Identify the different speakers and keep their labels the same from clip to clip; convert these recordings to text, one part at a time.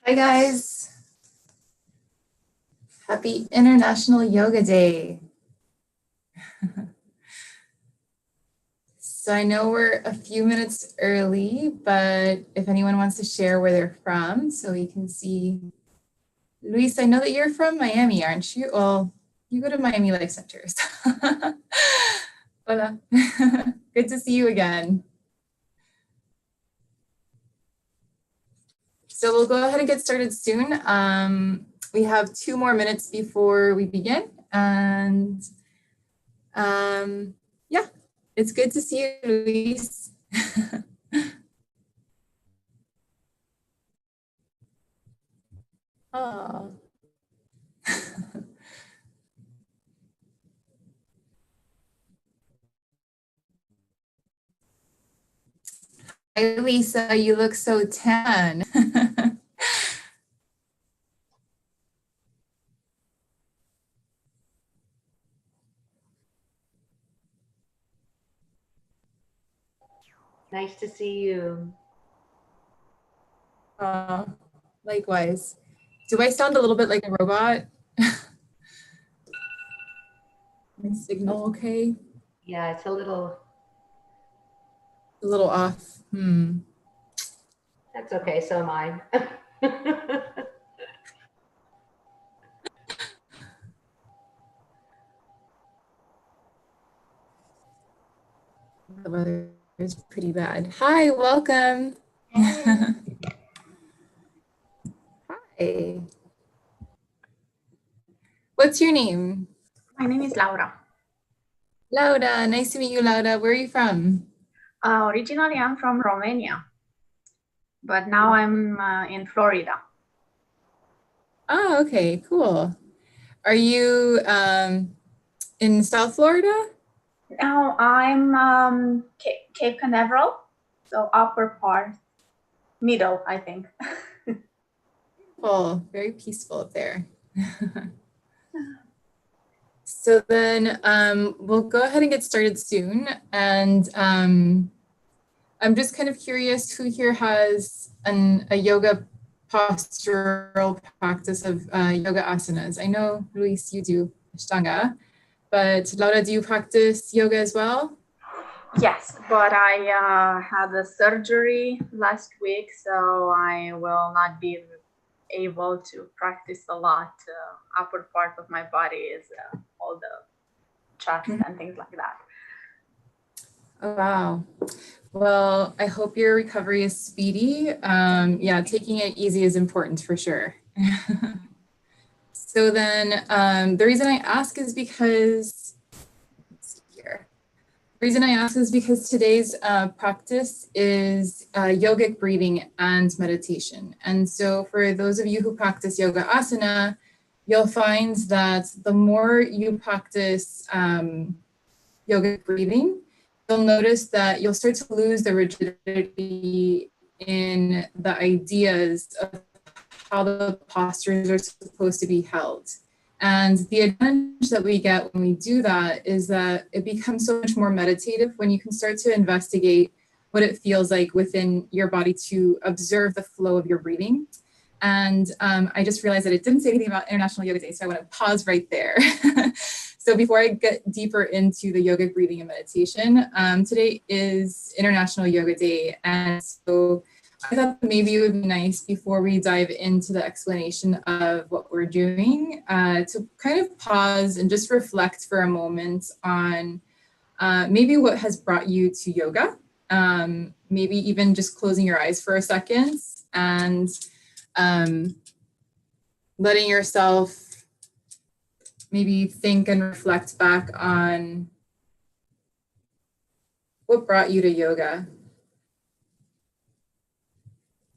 Speaker 1: Hi guys, happy International Yoga Day. So I know we're a few minutes early, but if anyone wants to share where they're from so we can see. Luis, I know that you're from Miami, aren't you? Well, you go to Miami Life Centers. Hola. Good to see you again. So we'll go ahead and get started soon. We have 2 more minutes before we begin. And yeah, it's good to see you, Luis. Oh. Hi, Lisa, you look so tan.
Speaker 2: Nice to see you.
Speaker 1: Likewise. Do I sound a little bit like a robot? My signal okay?
Speaker 2: Yeah, it's a little
Speaker 1: off.
Speaker 2: That's okay, so am I.
Speaker 1: The weather is pretty bad. Hi, welcome. Hi. What's your name?
Speaker 3: My name is Laura.
Speaker 1: Laura, nice to meet you, Laura. Where are you from?
Speaker 3: Originally, I'm from Romania, but now I'm in Florida.
Speaker 1: Oh, okay, cool. Are you in South Florida?
Speaker 3: Now I'm Cape Canaveral, so upper part, middle, I think.
Speaker 1: Oh, very peaceful up there. So then we'll go ahead and get started soon. And I'm just kind of curious who here has a yoga postural practice of yoga asanas. I know, Luis, you do Ashtanga, but Laura, do you practice yoga as well?
Speaker 3: Yes, but I had a surgery last week, so I will not be able to practice a lot. Upper part of my body is all the chest and things like that.
Speaker 1: Oh, wow. Well, I hope your recovery is speedy. Yeah, taking it easy is important for sure. So then the reason I ask is because, today's practice is yogic breathing and meditation. And so for those of you who practice yoga asana, you'll find that the more you practice yogic breathing, you'll notice that you'll start to lose the rigidity in the ideas of how the postures are supposed to be held. And the advantage that we get when we do that is that it becomes so much more meditative when you can start to investigate what it feels like within your body to observe the flow of your breathing. And I just realized that it didn't say anything about International Yoga Day, so I want to pause right there. So before I get deeper into the yogic breathing and meditation, today is International Yoga Day. And so I thought maybe it would be nice before we dive into the explanation of what we're doing to kind of pause and just reflect for a moment on maybe what has brought you to yoga, maybe even just closing your eyes for a second and letting yourself maybe think and reflect back on what brought you to yoga.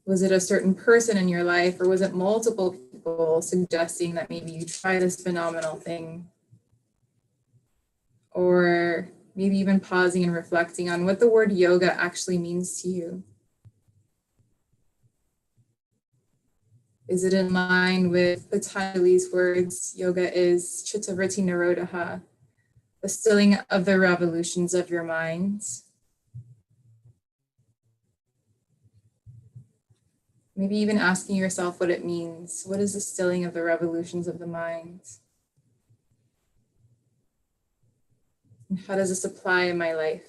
Speaker 1: Was it a certain person in your life, or was it multiple people suggesting that maybe you try this phenomenal thing? Or maybe even pausing and reflecting on what the word yoga actually means to you. Is it in line with Patanjali's words? Yoga is chittavritti nirodha, the stilling of the revolutions of your mind. Maybe even asking yourself what it means. What is the stilling of the revolutions of the mind? And how does this apply in my life?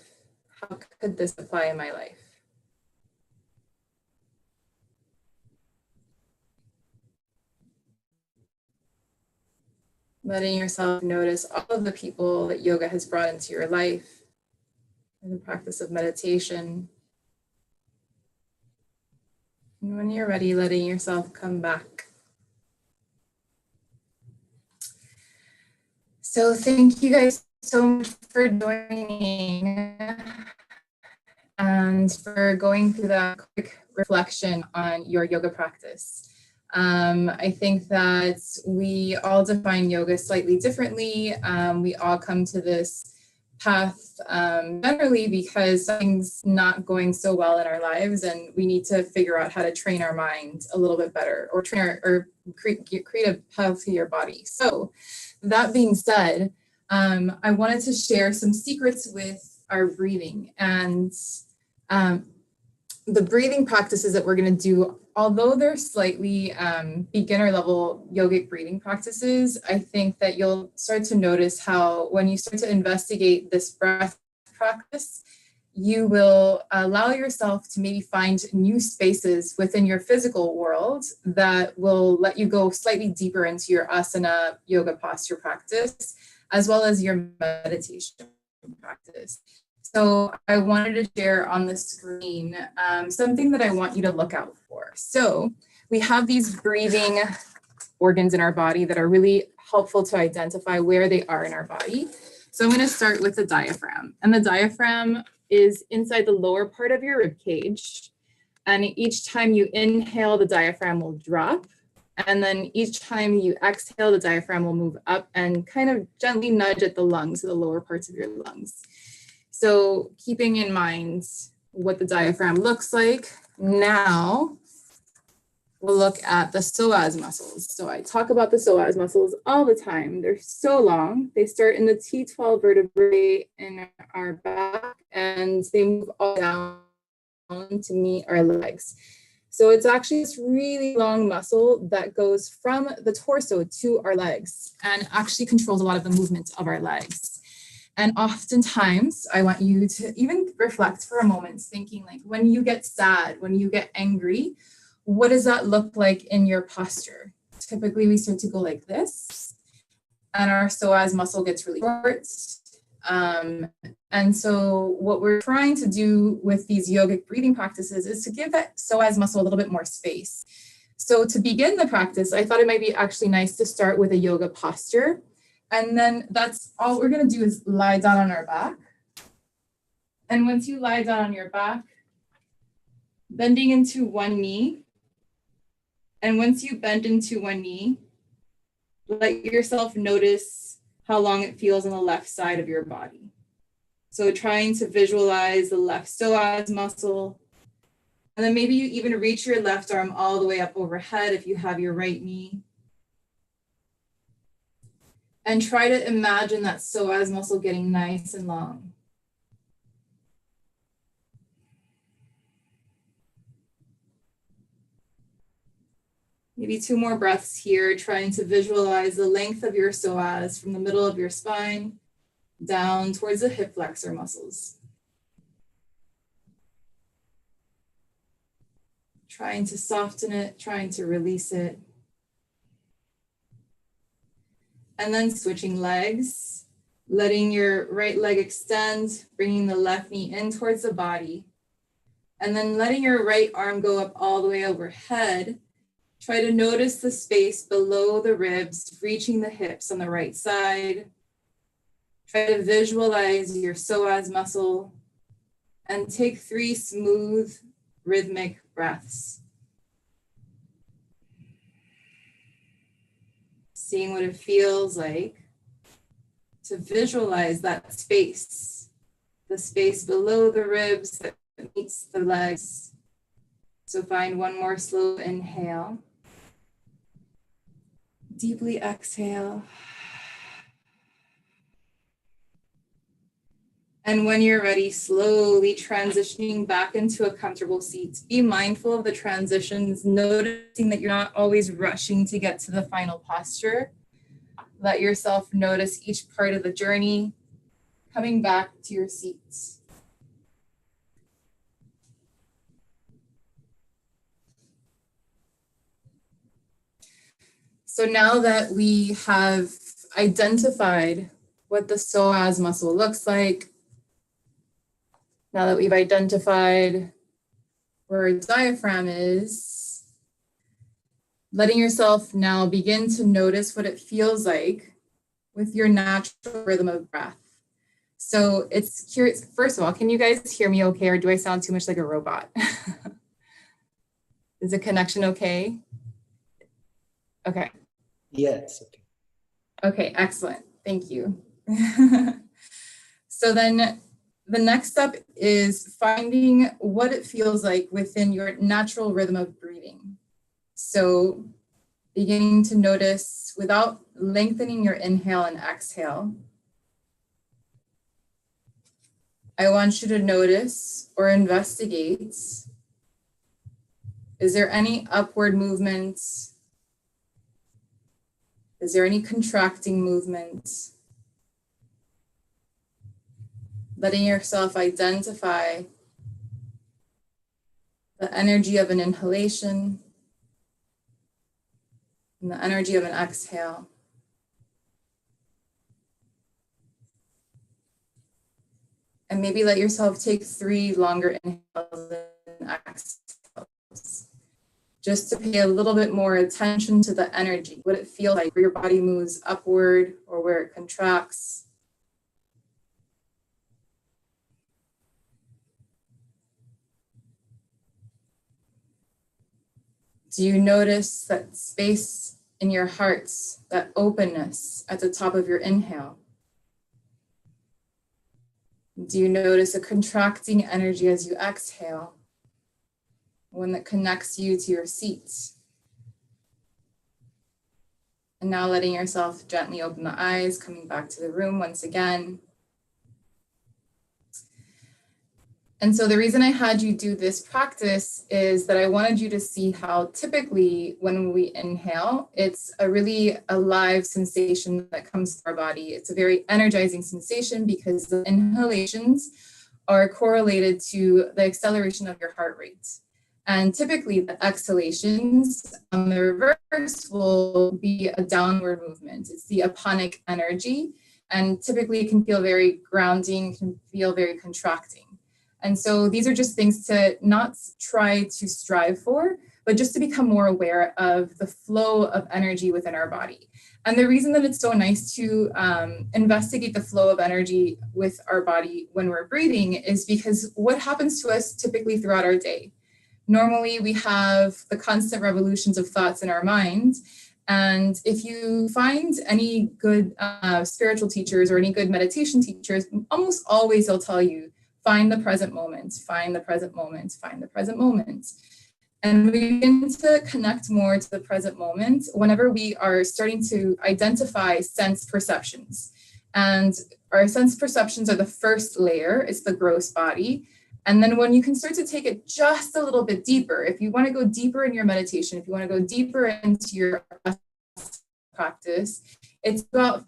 Speaker 1: How could this apply in my life? Letting yourself notice all of the people that yoga has brought into your life in the practice of meditation. And when you're ready, letting yourself come back. So thank you guys so much for joining and for going through that quick reflection on your yoga practice. I think that we all define yoga slightly differently. We all come to this path generally because something's not going so well in our lives, and we need to figure out how to train our mind a little bit better, or create a healthier body. So that being said, I wanted to share some secrets with our breathing, and the breathing practices that we're going to do, although they're slightly beginner level yogic breathing practices, I think that you'll start to notice how when you start to investigate this breath practice, you will allow yourself to maybe find new spaces within your physical world that will let you go slightly deeper into your asana yoga posture practice, as well as your meditation practice. So I wanted to share on the screen something that I want you to look out for. So we have these breathing organs in our body that are really helpful to identify where they are in our body. So I'm going to start with the diaphragm. And the diaphragm is inside the lower part of your rib cage. And each time you inhale, the diaphragm will drop. And then each time you exhale, the diaphragm will move up and kind of gently nudge at the lungs, the lower parts of your lungs. So keeping in mind what the diaphragm looks like, now we'll look at the psoas muscles. So I talk about the psoas muscles all the time. They're so long. They start in the T12 vertebrae in our back, and they move all down to meet our legs. So it's actually this really long muscle that goes from the torso to our legs and actually controls a lot of the movement of our legs. And oftentimes, I want you to even reflect for a moment, thinking like, when you get sad, when you get angry, what does that look like in your posture? Typically, we start to go like this, and our psoas muscle gets really short. And so what we're trying to do with these yogic breathing practices is to give that psoas muscle a little bit more space. So to begin the practice, I thought it might be actually nice to start with a yoga posture. And then that's all we're going to do is lie down on our back. And once you lie down on your back, bending into one knee. And once you bend into one knee, let yourself notice how long it feels on the left side of your body. So trying to visualize the left psoas muscle. And then maybe you even reach your left arm all the way up overhead if you have your right knee. And try to imagine that psoas muscle getting nice and long. Maybe 2 more breaths here, trying to visualize the length of your psoas from the middle of your spine down towards the hip flexor muscles. Trying to soften it, trying to release it. And then switching legs, letting your right leg extend, bringing the left knee in towards the body. And then letting your right arm go up all the way overhead. Try to notice the space below the ribs, reaching the hips on the right side. Try to visualize your psoas muscle and take 3 smooth, rhythmic breaths. Seeing what it feels like to visualize that space, the space below the ribs that meets the legs. So find one more slow inhale. Deeply exhale. And when you're ready, slowly transitioning back into a comfortable seat. Be mindful of the transitions, noticing that you're not always rushing to get to the final posture. Let yourself notice each part of the journey, coming back to your seats. So now that we have identified what the psoas muscle looks like, now that we've identified where our diaphragm is, letting yourself now begin to notice what it feels like with your natural rhythm of breath. So it's curious, first of all, can you guys hear me okay, or do I sound too much like a robot? Is the connection okay? Okay.
Speaker 4: Yes. Okay.
Speaker 1: Okay, excellent. Thank you. So then the next step is finding what it feels like within your natural rhythm of breathing. So beginning to notice without lengthening your inhale and exhale. I want you to notice or investigate, is there any upward movement? Is there any contracting movement? Letting yourself identify the energy of an inhalation and the energy of an exhale. And maybe let yourself take 3 longer inhales and exhales, just to pay a little bit more attention to the energy, what it feels like where your body moves upward or where it contracts. Do you notice that space in your hearts, that openness at the top of your inhale? Do you notice a contracting energy as you exhale, one that connects you to your seat? And now letting yourself gently open the eyes, coming back to the room once again. And so the reason I had you do this practice is that I wanted you to see how typically when we inhale, it's a really alive sensation that comes to our body. It's a very energizing sensation because the inhalations are correlated to the acceleration of your heart rate. And typically the exhalations on the reverse will be a downward movement. It's the aponic energy. And typically it can feel very grounding, can feel very contracting. And so these are just things to not try to strive for, but just to become more aware of the flow of energy within our body. And the reason that it's so nice to investigate the flow of energy with our body when we're breathing is because what happens to us typically throughout our day? Normally we have the constant revolutions of thoughts in our mind. And if you find any good spiritual teachers or any good meditation teachers, almost always they'll tell you, find the present moment, find the present moment, find the present moment. And we begin to connect more to the present moment whenever we are starting to identify sense perceptions. And our sense perceptions are the first layer, it's the gross body. And then when you can start to take it just a little bit deeper, if you want to go deeper in your meditation, if you want to go deeper into your practice, it's about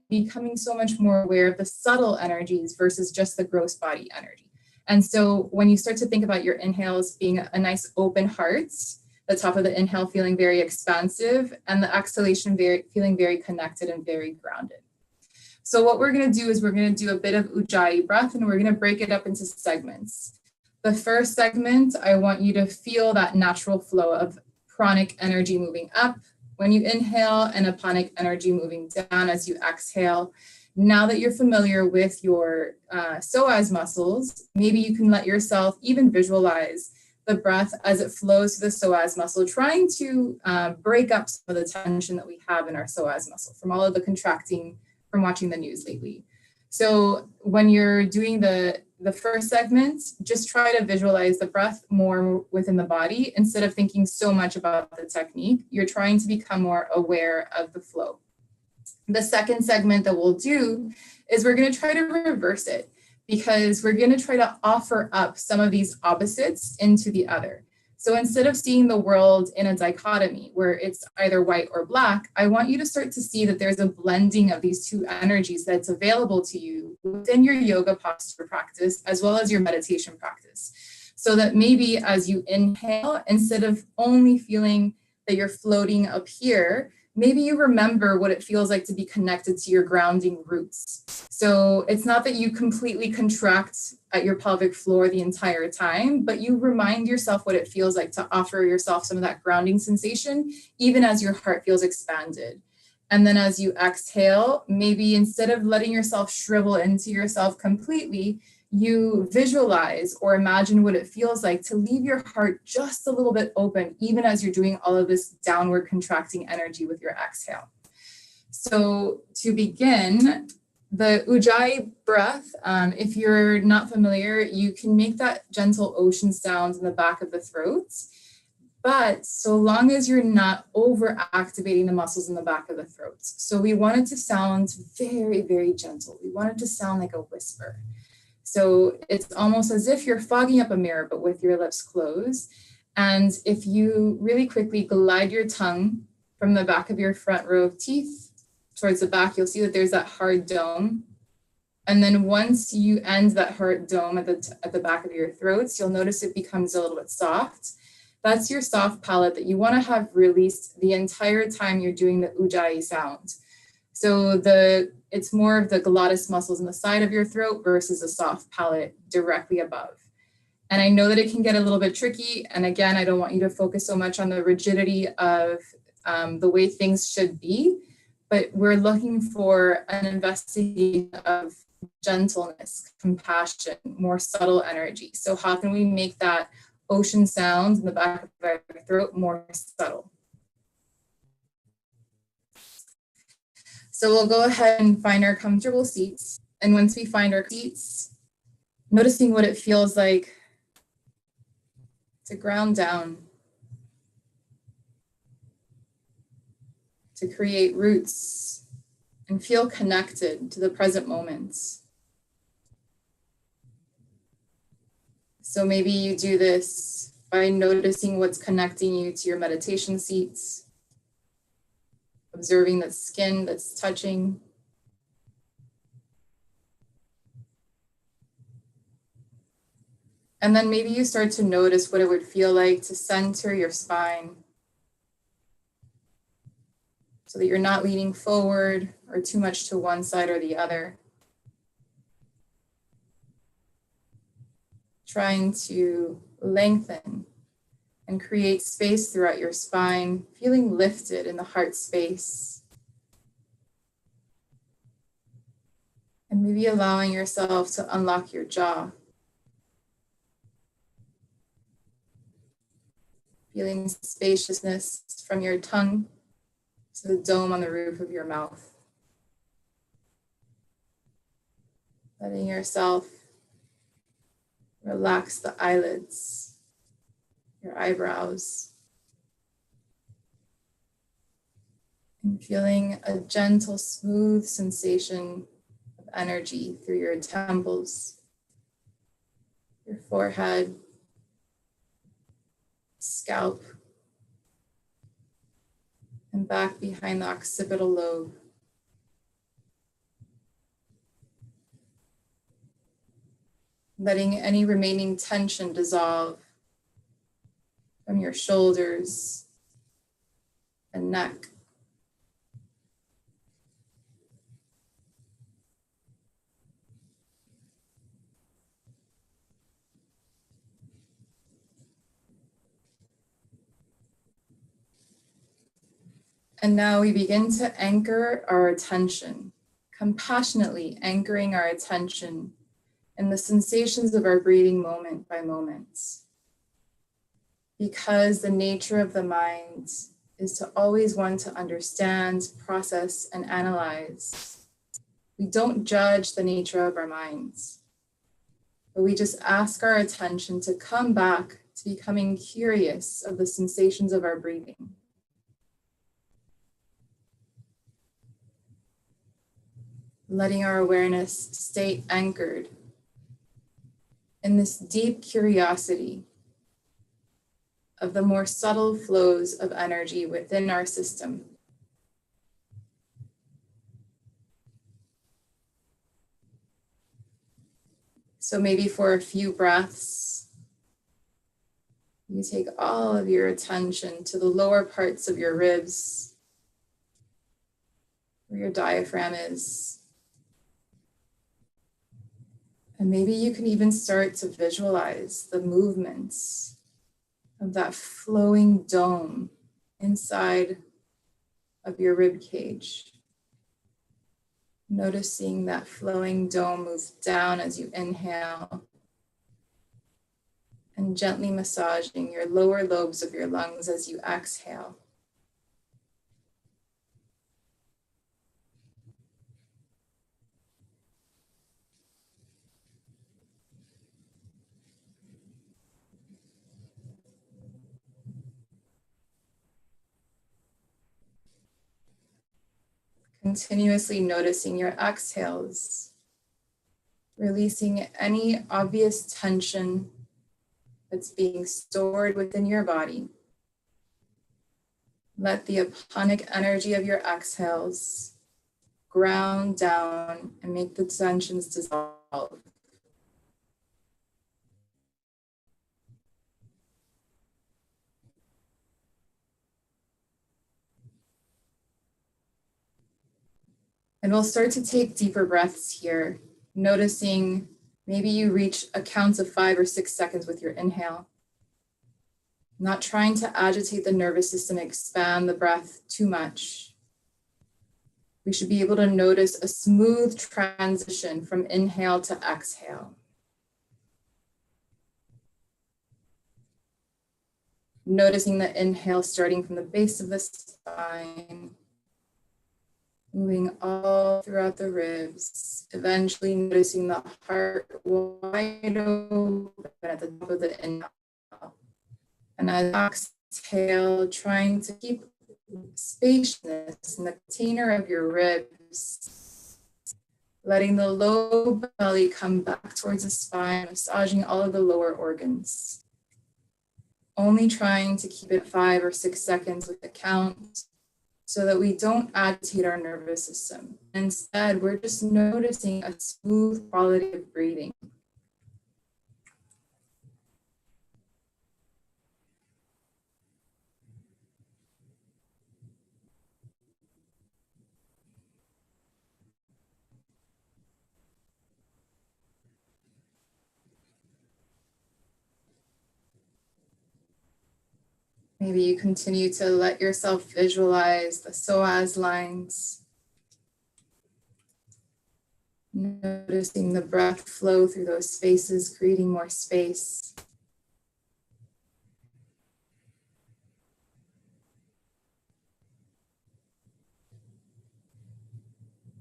Speaker 1: becoming so much more aware of the subtle energies versus just the gross body energy. And so when you start to think about your inhales being a nice open heart, the top of the inhale feeling very expansive and the exhalation feeling very connected and very grounded. So what we're going to do is we're going to do a bit of Ujjayi breath and we're going to break it up into segments. The first segment, I want you to feel that natural flow of pranic energy moving up when you inhale and aponic energy moving down as you exhale. Now that you're familiar with your psoas muscles, maybe you can let yourself even visualize the breath as it flows through the psoas muscle, trying to break up some of the tension that we have in our psoas muscle from all of the contracting from watching the news lately. So when you're doing the first segment, just try to visualize the breath more within the body instead of thinking so much about the technique. You're trying to become more aware of the flow. The second segment that we'll do is we're going to try to reverse it. because we're going to try to offer up some of these opposites into the other. So instead of seeing the world in a dichotomy where it's either white or black, I want you to start to see that there's a blending of these two energies that's available to you within your yoga posture practice, as well as your meditation practice. So that maybe as you inhale, instead of only feeling that you're floating up here, maybe you remember what it feels like to be connected to your grounding roots. So it's not that you completely contract at your pelvic floor the entire time, but you remind yourself what it feels like to offer yourself some of that grounding sensation, even as your heart feels expanded. And then as you exhale, maybe instead of letting yourself shrivel into yourself completely, you visualize or imagine what it feels like to leave your heart just a little bit open, even as you're doing all of this downward contracting energy with your exhale. So to begin, the Ujjayi breath, if you're not familiar, you can make that gentle ocean sound in the back of the throat. But so long as you're not over activating the muscles in the back of the throat. So we want it to sound very, very gentle. We want it to sound like a whisper. So it's almost as if you're fogging up a mirror, but with your lips closed. And if you really quickly glide your tongue from the back of your front row of teeth towards the back, you'll see that there's that hard dome. And then once you end that hard dome at the back of your throats, you'll notice it becomes a little bit soft. That's your soft palate that you want to have released the entire time you're doing the Ujjayi sound. So it's more of the glottis muscles in the side of your throat versus a soft palate directly above. And I know that it can get a little bit tricky. And again, I don't want you to focus so much on the rigidity of the way things should be, but we're looking for an investigation of gentleness, compassion, more subtle energy. So how can we make that ocean sound in the back of our throat more subtle? So we'll go ahead and find our comfortable seats. And once we find our seats, noticing what it feels like to ground down, to create roots and feel connected to the present moment. So maybe you do this by noticing what's connecting you to your meditation seats, observing that skin that's touching. And then maybe you start to notice what it would feel like to center your spine so that you're not leaning forward or too much to one side or the other. Trying to lengthen and create space throughout your spine, feeling lifted in the heart space. And maybe allowing yourself to unlock your jaw. Feeling spaciousness from your tongue to the dome on the roof of your mouth. Letting yourself relax the eyelids, your eyebrows, and feeling a gentle, smooth sensation of energy through your temples, your forehead, scalp, and back behind the occipital lobe. Letting any remaining tension dissolve from your shoulders and neck. And now we begin to anchor our attention, compassionately anchoring our attention in the sensations of our breathing moment by moment. Because the nature of the mind is to always want to understand, process, and analyze. We don't judge the nature of our minds, but we just ask our attention to come back to becoming curious of the sensations of our breathing. Letting our awareness stay anchored in this deep curiosity of the more subtle flows of energy within our system. So maybe for a few breaths, you take all of your attention to the lower parts of your ribs, where your diaphragm is. And maybe you can even start to visualize the movements of that flowing dome inside of your rib cage. Noticing that flowing dome move down as you inhale and gently massaging your lower lobes of your lungs as you exhale. Continuously noticing your exhales, releasing any obvious tension that's being stored within your body. Let the aponic energy of your exhales ground down and make the tensions dissolve. And we'll start to take deeper breaths here, noticing maybe you reach a count of 5 or 6 seconds with your inhale. Not trying to agitate the nervous system, expand the breath too much. We should be able to notice a smooth transition from inhale to exhale. Noticing the inhale starting from the base of the spine, moving all throughout the ribs, eventually noticing the heart wide open at the top of the inhale. And as exhale, trying to keep spaciousness in the container of your ribs, letting the low belly come back towards the spine, massaging all of the lower organs. Only trying to keep it 5 or 6 seconds with the count so that we don't agitate our nervous system. Instead, we're just noticing a smooth quality of breathing. Maybe you continue to let yourself visualize the psoas lines, noticing the breath flow through those spaces, creating more space.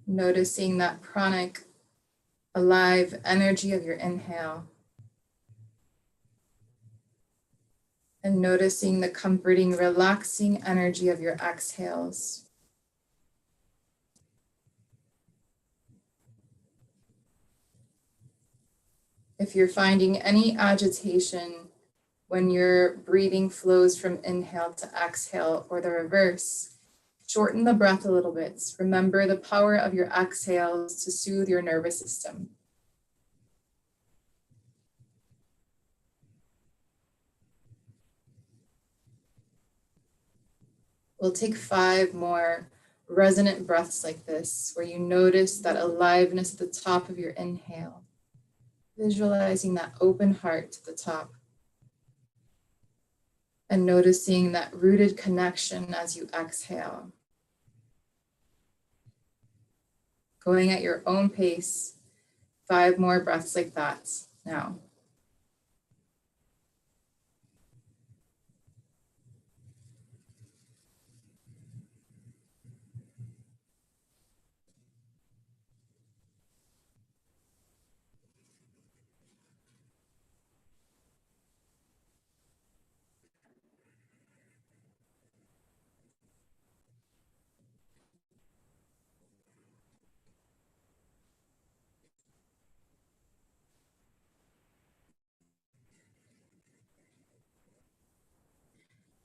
Speaker 1: Noticing that pranic, alive energy of your inhale. And noticing the comforting, relaxing energy of your exhales. If you're finding any agitation when your breathing flows from inhale to exhale or the reverse, shorten the breath a little bit. Remember the power of your exhales to soothe your nervous system. We'll take 5 more resonant breaths like this, where you notice that aliveness at the top of your inhale, visualizing that open heart to the top, and noticing that rooted connection as you exhale. Going at your own pace, 5 more breaths like that now.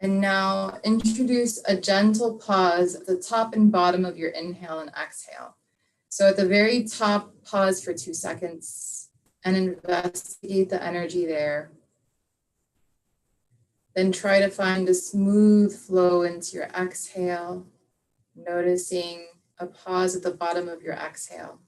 Speaker 1: And now introduce a gentle pause at the top and bottom of your inhale and exhale. So at the very top, pause for 2 seconds and investigate the energy there. Then try to find a smooth flow into your exhale, noticing a pause at the bottom of your exhale.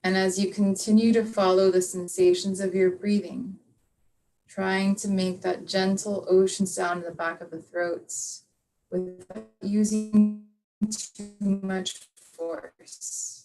Speaker 1: And as you continue to follow the sensations of your breathing, trying to make that gentle ocean sound in the back of the throat without using too much force.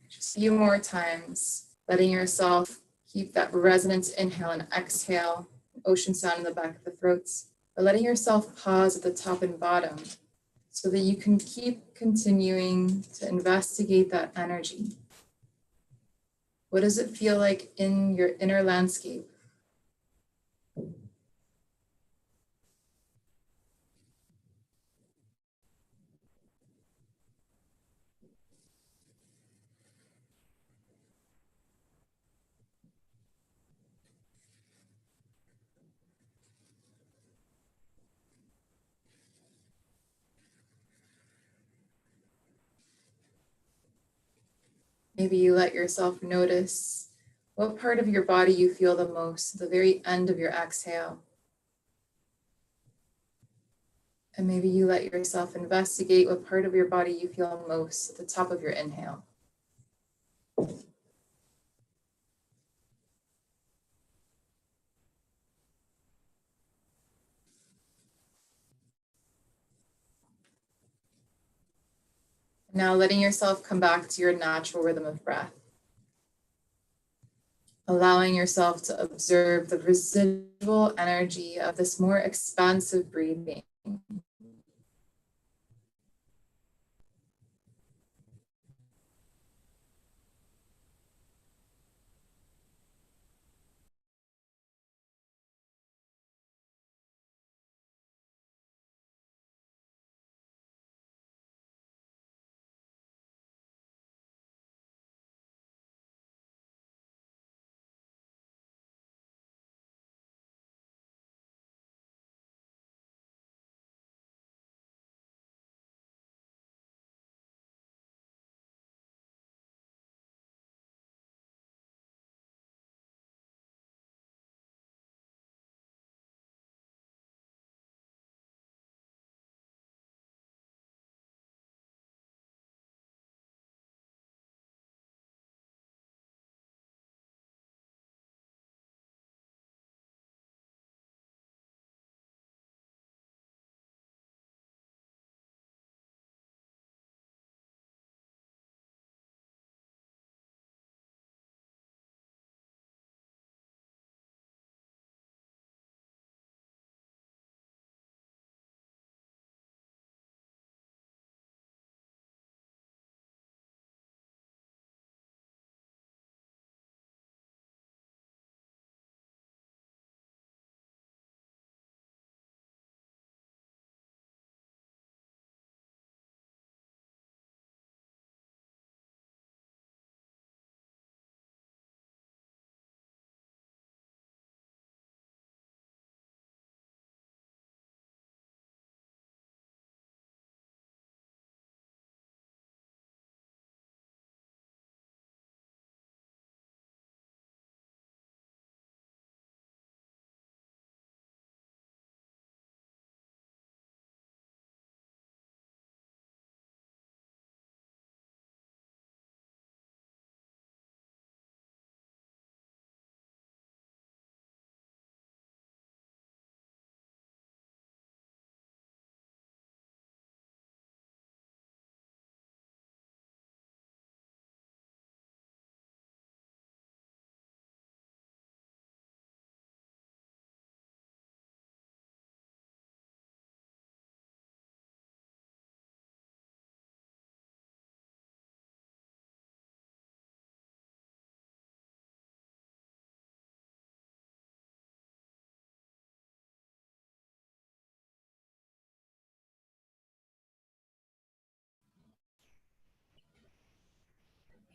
Speaker 1: Just a few more times, letting yourself keep that resonant inhale and exhale, ocean sound in the back of the throat, but letting yourself pause at the top and bottom so that you can keep continuing to investigate that energy. What does it feel like in your inner landscape? Maybe you let yourself notice what part of your body you feel the most, the very end of your exhale. And maybe you let yourself investigate what part of your body you feel most at the top of your inhale. Now letting yourself come back to your natural rhythm of breath. Allowing yourself to observe the residual energy of this more expansive breathing.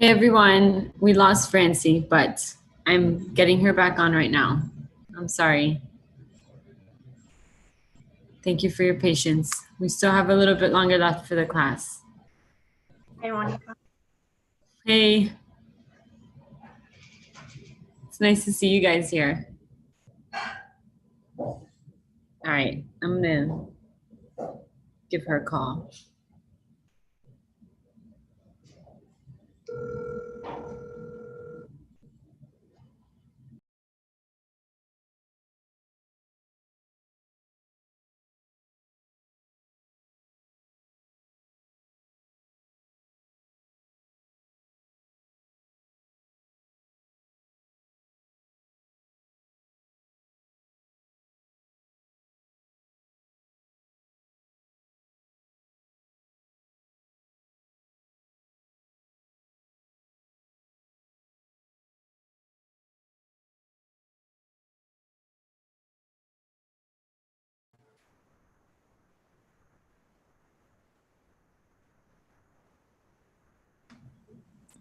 Speaker 4: Hey everyone, we lost Franci, but I'm getting her back on right now. I'm sorry. Thank you for your patience. We still have a little bit longer left for the class.
Speaker 3: Hey, Monica.
Speaker 4: Hey. It's nice to see you guys here. All right, I'm gonna give her a call.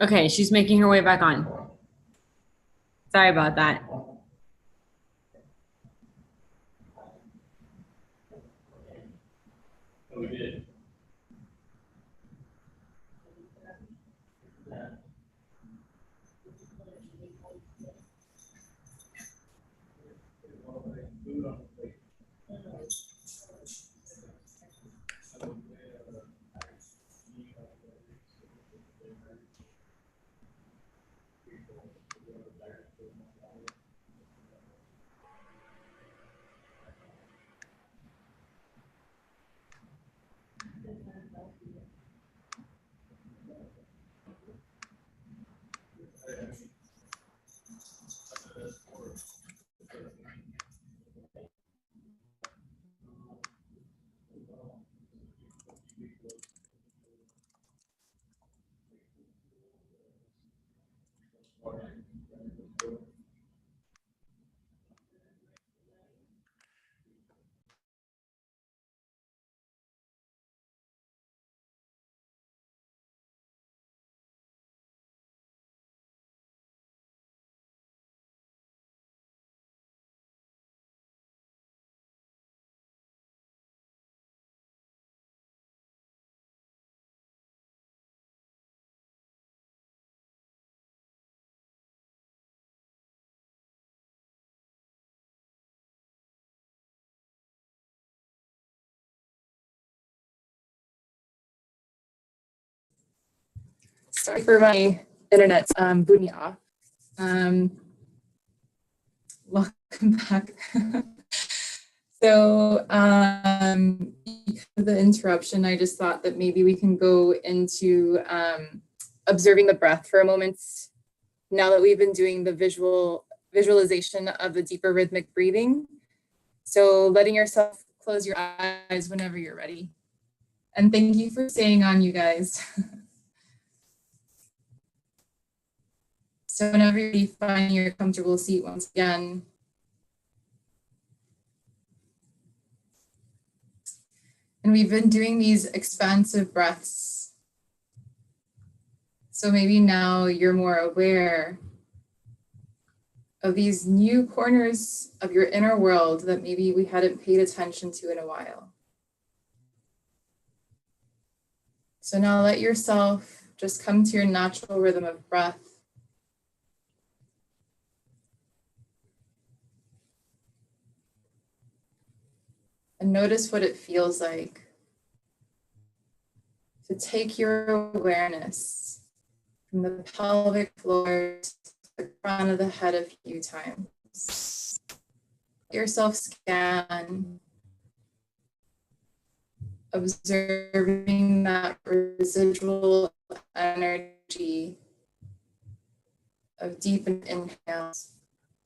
Speaker 4: Okay, she's making her way back on. Sorry about that.
Speaker 1: Sorry for my internet booting me off. Welcome back. So because of the interruption, I just thought that maybe we can go into observing the breath for a moment. Now that we've been doing the visualization of the deeper rhythmic breathing. So letting yourself close your eyes whenever you're ready. And thank you for staying on, you guys. So whenever you find your comfortable seat once again, and we've been doing these expansive breaths. So maybe now you're more aware of these new corners of your inner world that maybe we hadn't paid attention to in a while. So now let yourself just come to your natural rhythm of breath. And notice what it feels like to take your awareness from the pelvic floor to the crown of the head a few times. Let yourself scan, observing that residual energy of deep inhales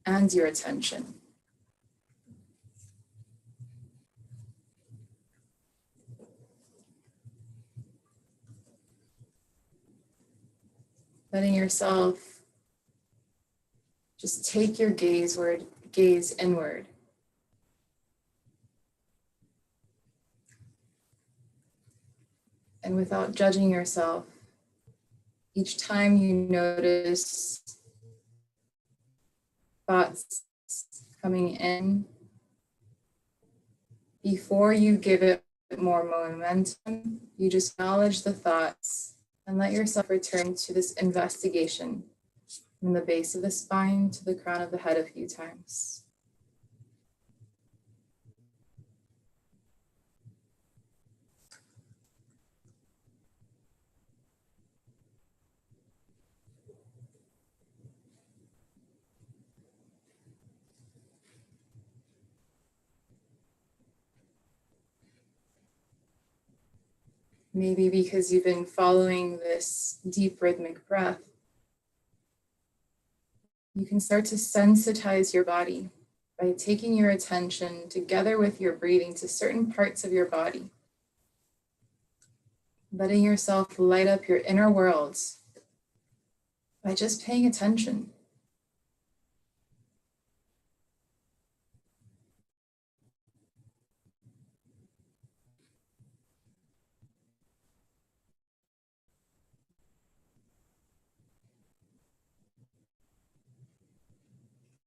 Speaker 1: and your attention. Letting yourself just take your gaze inward. And without judging yourself, Each time you notice thoughts coming in, before you give it more momentum, you just acknowledge the thoughts and let yourself return to this investigation from the base of the spine to the crown of the head a few times. Maybe because you've been following this deep rhythmic breath, you can start to sensitize your body by taking your attention together with your breathing to certain parts of your body, letting yourself light up your inner worlds by just paying attention.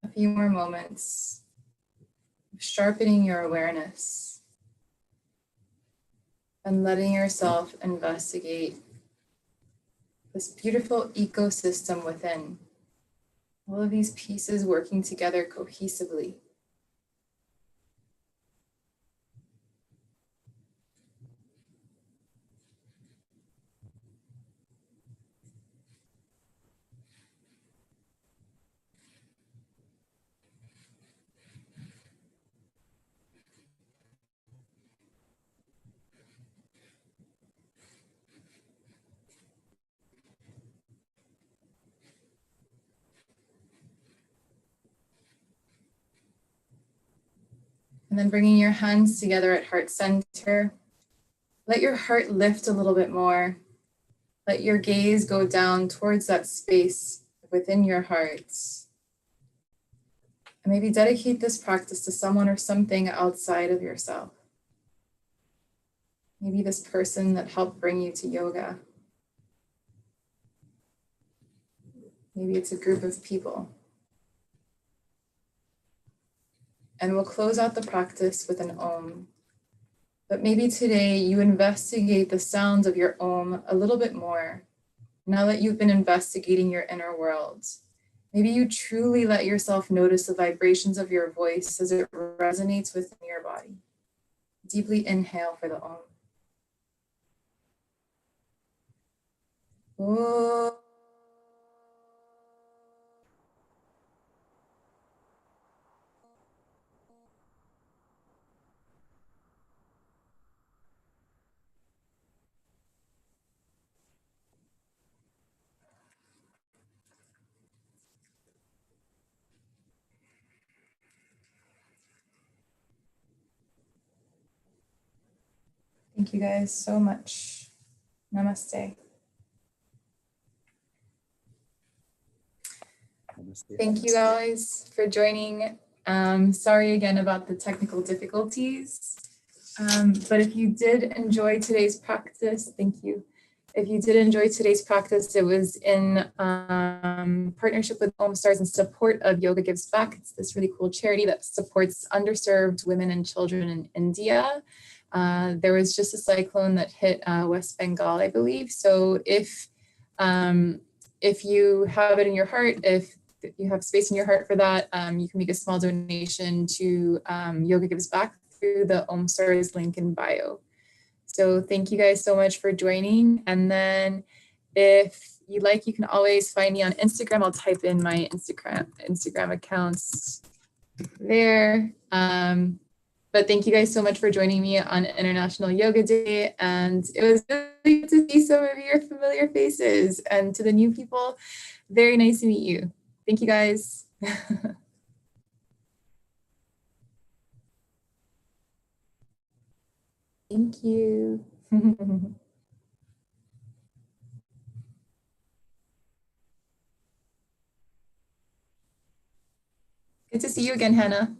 Speaker 1: A few more moments of sharpening your awareness and letting yourself investigate this beautiful ecosystem within. All of these pieces working together cohesively. And then bringing your hands together at heart center. Let your heart lift a little bit more. Let your gaze go down towards that space within your heart. And maybe dedicate this practice to someone or something outside of yourself. Maybe this person that helped bring you to yoga. Maybe it's a group of people. And we'll close out the practice with an Om. But maybe today you investigate the sounds of your Om a little bit more. Now that you've been investigating your inner world, maybe you truly let yourself notice the vibrations of your voice as it resonates within your body. Deeply inhale for the Om. Oh. Thank you guys so much. Namaste. Thank you guys for joining. Sorry again about the technical difficulties. But if you did enjoy today's practice, thank you. If you did enjoy today's practice, it was in partnership with OmStars in support of Yoga Gives Back. It's this really cool charity that supports underserved women and children in India. There was just a cyclone that hit West Bengal, I believe. So if you have it in your heart, if you have space in your heart for that, you can make a small donation to Yoga Gives Back through the OmStars link in bio. So thank you guys so much for joining. And then if you like, you can always find me on Instagram. I'll type in my Instagram accounts there. But thank you guys so much for joining me on International Yoga Day. And it was really good to see some of your familiar faces, and to the new people, very nice to meet you. Thank you guys. Thank you. Good to see you again, Hannah.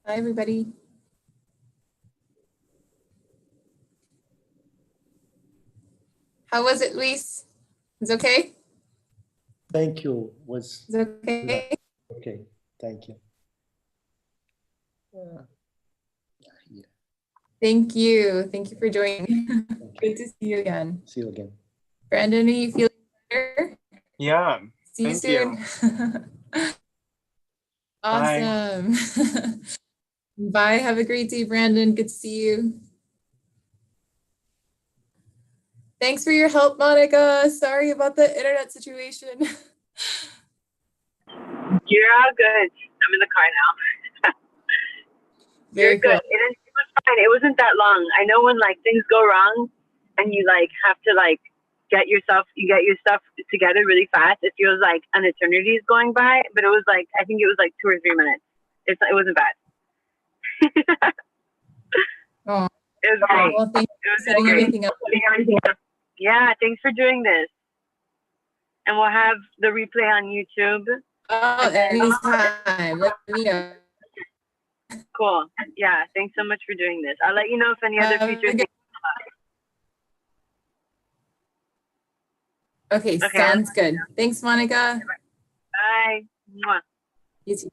Speaker 1: Bye, everybody. How was it, Luis? Is it okay?
Speaker 5: Thank you. Was
Speaker 1: Is it okay?
Speaker 5: okay. Thank you. Yeah.
Speaker 1: Thank you. Thank you for joining.
Speaker 5: Thank you.
Speaker 1: Great to see you again.
Speaker 5: See you again.
Speaker 1: Brandon, are you feeling better?
Speaker 6: Yeah.
Speaker 1: See you
Speaker 6: Thank you.
Speaker 1: soon. Awesome. Bye. Have a great day, Brandon. Good to see you. Thanks for your help, Monica. Sorry about the internet situation.
Speaker 7: You're all good. I'm in the car now.
Speaker 1: Very
Speaker 7: You're good.
Speaker 1: cool.
Speaker 7: It was fine. It wasn't that long. I know when like things go wrong and you like have to like get your stuff together really fast. It feels like an eternity is going by, but it was like, I think it was like 2 or 3 minutes. It wasn't bad.
Speaker 1: Oh,
Speaker 7: It was great.
Speaker 1: well, thank you
Speaker 7: It
Speaker 1: for
Speaker 7: was
Speaker 1: setting
Speaker 7: great.
Speaker 1: everything up.
Speaker 7: Yeah, thanks for doing this. And we'll have the replay on YouTube.
Speaker 1: Oh, anytime. Let me know.
Speaker 7: Cool. Yeah, thanks so much for doing this. I'll let you know if any other future things.
Speaker 1: Okay,
Speaker 7: Okay.
Speaker 1: sounds good. Thanks, Monica.
Speaker 7: Bye. Mwah.
Speaker 1: You too.